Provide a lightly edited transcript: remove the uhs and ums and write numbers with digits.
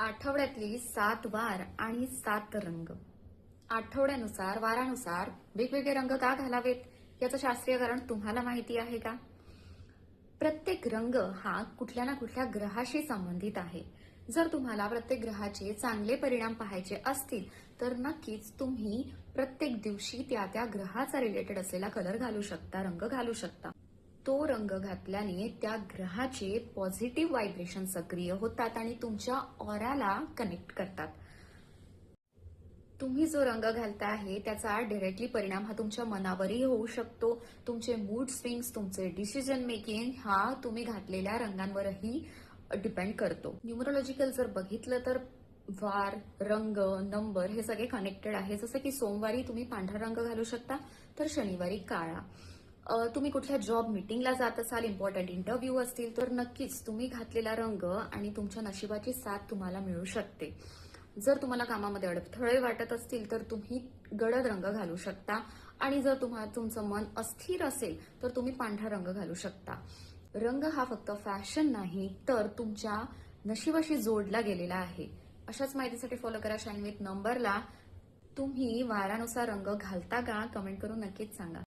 आठवड्यातली 7 वार आणि 7 रंग. आठवड्यानुसार, वारानुसार वेगवेगळे रंग का घालावेत याचं शास्त्रीय कारण तुम्हाला माहिती आहे का? प्रत्येक रंग हा कुठल्या ना कुठल्या ग्रहाशी संबंधित आहे. जर तुम्हाला प्रत्येक ग्रहाचे चांगले परिणाम पाहायचे असतील तर नक्कीच तुम्ही प्रत्येक दिवशी त्या त्या ग्रहाचा रिलेटेड असलेला कलर घालू शकता, रंग घालू शकता. तो रंग घातल्याने त्या ग्रहाचे पॉझिटिव्ह व्हायब्रेशन सक्रिय होतात आणि तुमच्या ऑराला कनेक्ट करतात. तुम्ही जो रंग घालता आहे त्याचा डायरेक्टली परिणाम हा तुमच्या मनावरही होऊ शकतो. तुमचे मूड स्विंग्स, तुमचे डिसिजन मेकिंग हा तुम्ही घातलेल्या रंगांवरही डिपेंड करतो. न्यूमरोलॉजिकल जर बघितलं तर वार, रंग, नंबर हे सगळे कनेक्टेड आहे. जसं की सोमवारी तुम्ही पांढरा रंग घालू शकता तर शनिवारी काळा. तुम्ही कुठल्या जॉब मीटिंगला जात असाल, इम्पॉर्टंट इंटरव्ह्यू असतील तर नक्कीच तुम्ही घातलेला रंग आणि तुमच्या नशिबाची साथ तुम्हाला मिळू शकते. जर तुम्हाला कामामध्ये अडथळे वाटत असतील तर तुम्ही गडद रंग घालू शकता आणि जर तुमचं मन अस्थिर असेल तर तुम्ही पांढरा रंग घालू शकता. रंग हा फक्त फॅशन नाही तर तुमच्या नशिबाशी जोडला गेलेला आहे. अशाच माहितीसाठी फॉलो करा शाईन विथ नंबरला. तुम्ही वारानुसार रंग घालता का? कमेंट करून नक्कीच सांगा.